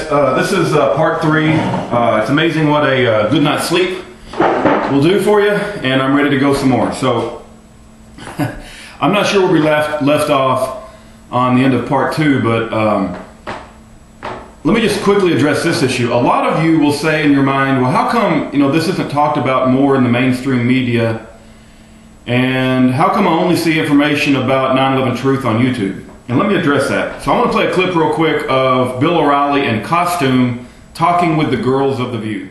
This is part 3. It's amazing what a good night's sleep will do for you, and I'm ready to go some more. So, I'm not sure where we left off on the end of part 2, but let me just quickly address this issue. A lot of you will say in your mind, well, how come this isn't talked about more in the mainstream media, and how come I only see information about 9/11 Truth on YouTube? And let me address that. So I want to play a clip real quick of Bill O'Reilly in costume talking with the girls of The View.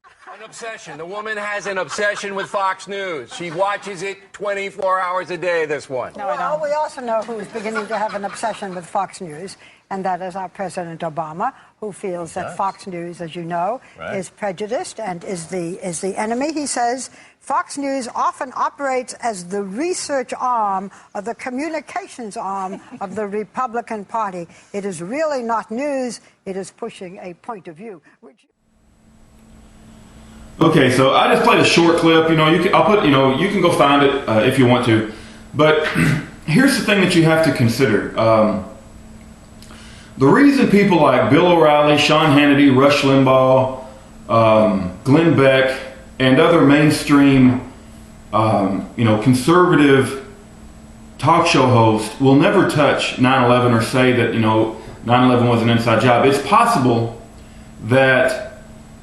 An obsession. The woman has an obsession with Fox News. She watches it 24 hours a day, this one. No, well, we also know who's beginning to have an obsession with Fox News, and that is our President Obama, who feels that Fox News, as you know, is prejudiced and is the enemy. He says Fox News often operates as the research arm or the communications arm of the Republican Party. It is really not news. It is pushing a point of view. Okay, so I just played a short clip. You can go find it if you want to. But here's the thing that you have to consider. The reason people like Bill O'Reilly, Sean Hannity, Rush Limbaugh, Glenn Beck, and other mainstream, conservative talk show hosts will never touch 9/11 or say that 9/11 was an inside job. It's possible that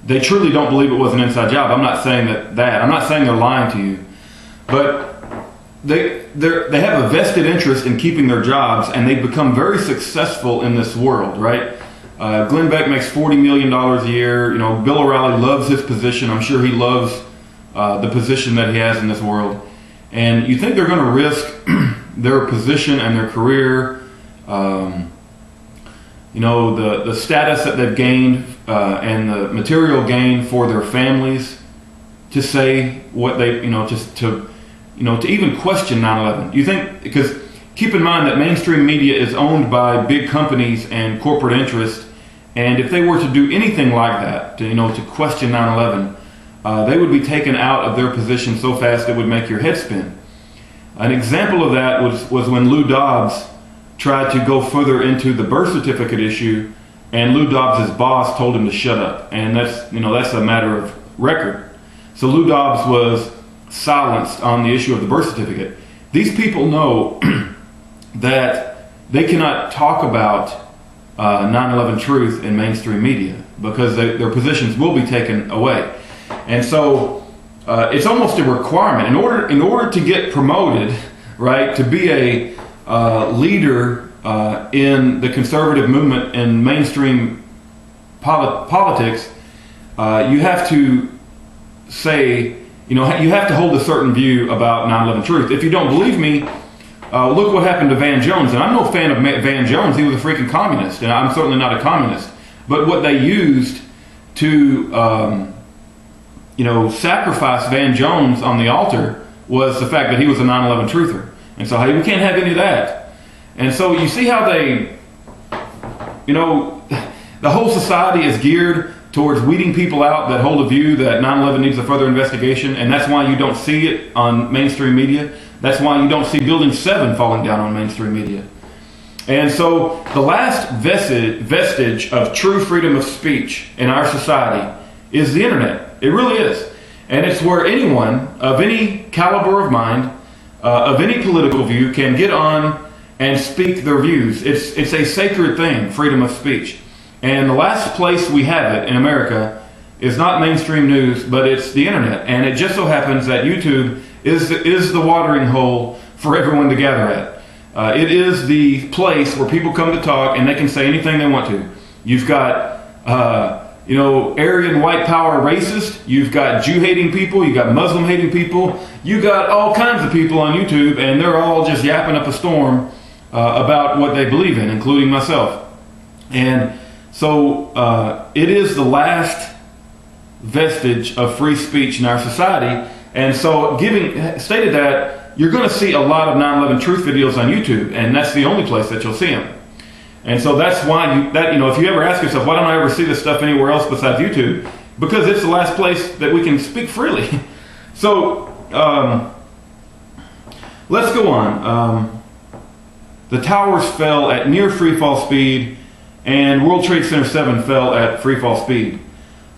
they truly don't believe it was an inside job. I'm not saying that. I'm not saying they're lying to you, but they have a vested interest in keeping their jobs, and they've become very successful in this world, right? Glenn Beck makes $40 million a year. Bill O'Reilly loves his position. I'm sure he loves the position that he has in this world. And you think they're going to risk their position and their career, the status that they've gained and the material gain for their families to say what they, to even question 9/11. You think, because keep in mind that mainstream media is owned by big companies and corporate interests, and if they were to do anything like that, to question 9/11, they would be taken out of their position so fast it would make your head spin. An example of that was when Lou Dobbs tried to go further into the birth certificate issue, and Lou Dobbs' boss told him to shut up, and that's a matter of record. So Lou Dobbs was silenced on the issue of the birth certificate. These people know that they cannot talk about 9/11 Truth in mainstream media because their positions will be taken away. And so it's almost a requirement in order to get promoted, right, to be a leader in the conservative movement in mainstream politics. You have to say, you have to hold a certain view about 9/11 Truth. If you don't believe me, look what happened to Van Jones. And I'm no fan of Van Jones. He was a freaking communist, and I'm certainly not a communist. But what they used to, sacrifice Van Jones on the altar was the fact that he was a 9/11 truther. And so, hey, we can't have any of that. And so you see how they, the whole society is geared towards weeding people out that hold a view that 9/11 needs a further investigation, and that's why you don't see it on mainstream media. That's why you don't see Building 7 falling down on mainstream media. And so the last vestige of true freedom of speech in our society is the internet. It really is. And it's where anyone of any caliber of mind, of any political view, can get on and speak their views. It's a sacred thing, freedom of speech. And the last place we have it in America is not mainstream news, but it's the internet. And it just so happens that YouTube is the watering hole for everyone to gather at. It is the place where people come to talk, and they can say anything they want to. You've got, Aryan white power racist. You've got Jew-hating people. You've got Muslim-hating people. You got all kinds of people on YouTube, and they're all just yapping up a storm about what they believe in, including myself. And so it is the last vestige of free speech in our society. And so stated that, you're going to see a lot of 9/11 Truth videos on YouTube, and that's the only place that you'll see them. And so that's why if you ever ask yourself, why don't I ever see this stuff anywhere else besides YouTube? Because it's the last place that we can speak freely. So let's go on. The towers fell at near free fall speed and World Trade Center 7 fell at free fall speed.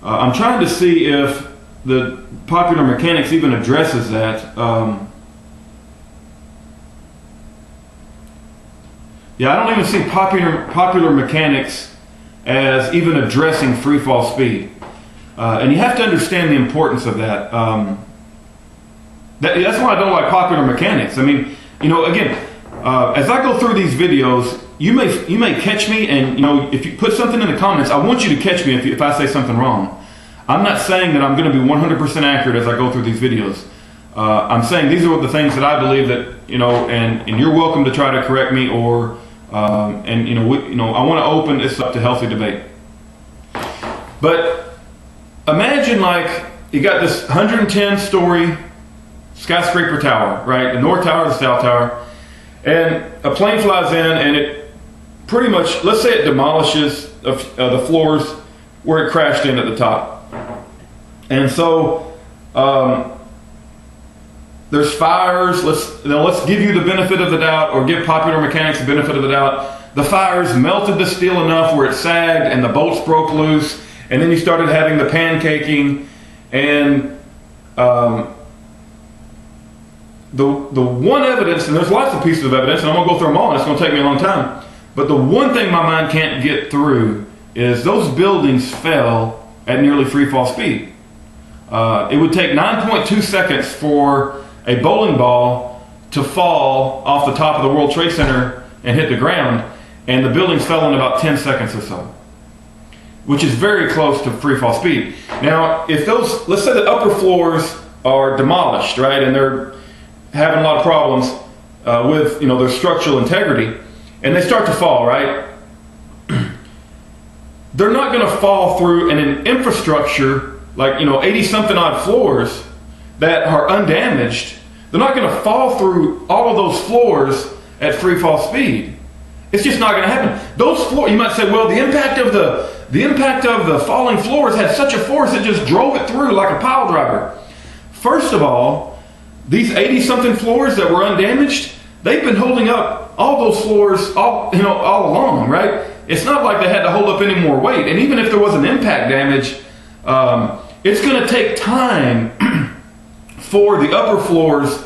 I'm trying to see if the Popular Mechanics even addresses that. Yeah, I don't even see Popular Mechanics as even addressing free fall speed. And you have to understand the importance of that. That's why I don't like Popular Mechanics. I mean, again, as I go through these videos, you may catch me, and if you put something in the comments, I want you to catch me if I say something wrong. I'm not saying that I'm going to be 100% accurate as I go through these videos. I'm saying these are the things that I believe that and you're welcome to try to correct me, or I want to open this up to healthy debate. But imagine like you got this 110-story skyscraper tower, right? The North Tower, the South Tower, and a plane flies in, and it pretty much, let's say it demolishes the floors where it crashed in at the top. And so there's fires. Let's give you the benefit of the doubt, or give Popular Mechanics the benefit of the doubt. The fires melted the steel enough where it sagged and the bolts broke loose, and then you started having the pancaking, and the one evidence, and there's lots of pieces of evidence, and I'm going to go through them all, and it's going to take me a long time, but the one thing my mind can't get through is those buildings fell at nearly free fall speed. It would take 9.2 seconds for a bowling ball to fall off the top of the World Trade Center and hit the ground, and the buildings fell in about 10 seconds or so, which is very close to free fall speed. Now, if let's say the upper floors are demolished, right, and they're having a lot of problems with their structural integrity, and they start to fall, right, they're not going to fall through an infrastructure like 80-something odd floors that are undamaged. They're not going to fall through all of those floors at free fall speed. It's just not going to happen. Those floors, you might say, well, the impact of the falling floors had such a force it just drove it through like a pile driver. First of all, these 80-something floors that were undamaged, they've been holding up all those floors all along, right? It's not like they had to hold up any more weight. And even if there was an impact damage, it's going to take time for the upper floors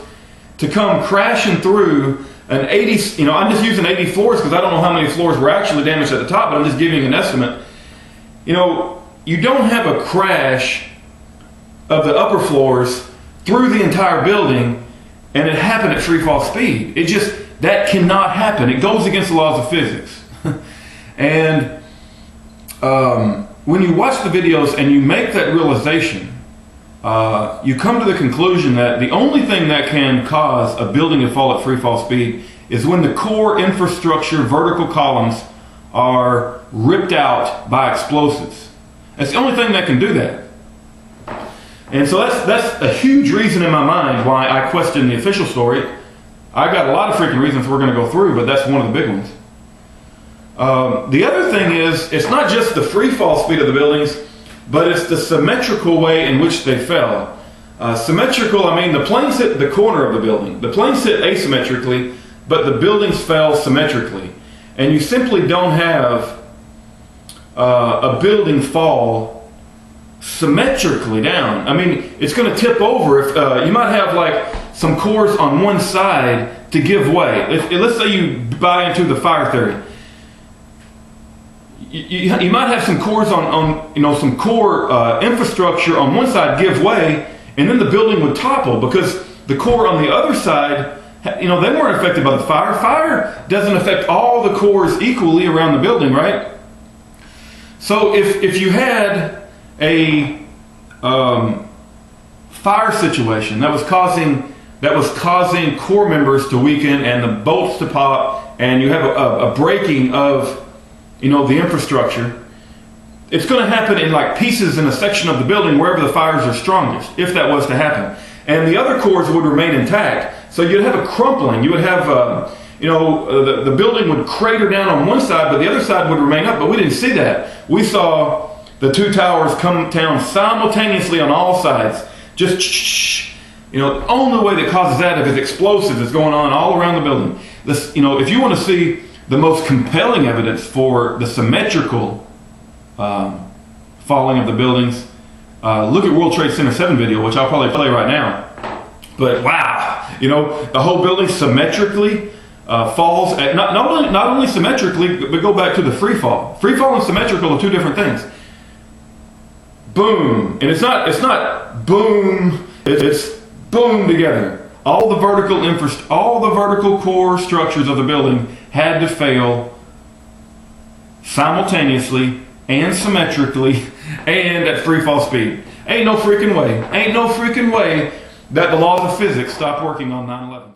to come crashing through an 80, I'm just using 80 floors because I don't know how many floors were actually damaged at the top, but I'm just giving an estimate. You don't have a crash of the upper floors through the entire building and it happened at free fall speed. That cannot happen. It goes against the laws of physics. And when you watch the videos and you make that realization, you come to the conclusion that the only thing that can cause a building to fall at free fall speed is when the core infrastructure vertical columns are ripped out by explosives. That's the only thing that can do that. And so that's a huge reason in my mind why I question the official story. I got a lot of freaking reasons we're going to go through, but that's one of the big ones. The other thing is, it's not just the free fall speed of the buildings, but it's the symmetrical way in which they fell. Symmetrical, I mean the planes hit the corner of the building. The planes hit asymmetrically, but the buildings fell symmetrically. And you simply don't have a building fall symmetrically down. I mean, it's going to tip over. If you might have like some cores on one side to give way. Let's say you buy into the fire theory. You might have some cores on some core infrastructure on one side give way, and then the building would topple because the core on the other side, they weren't affected by the fire. Fire doesn't affect all the cores equally around the building, right? So if you had a fire situation that was causing core members to weaken and the bolts to pop, and you have a breaking of the infrastructure, it's going to happen in like pieces in a section of the building wherever the fires are strongest, if that was to happen. And the other cores would remain intact. So you'd have a crumpling. You would have, the building would crater down on one side, but the other side would remain up. But we didn't see that. We saw the two towers come down simultaneously on all sides. Just, the only way that causes that is explosives is going on all around the building. If you want to see the most compelling evidence for the symmetrical falling of the buildings, look at World Trade Center 7 video, which I'll probably play right now. But wow, the whole building symmetrically falls at not only symmetrically, but go back to the free fall. Free fall and symmetrical are two different things. Boom, and it's not boom. It's boom together. All the vertical core structures of the building had to fail simultaneously and symmetrically and at free fall speed. Ain't no freaking way that the laws of physics stopped working on 9/11.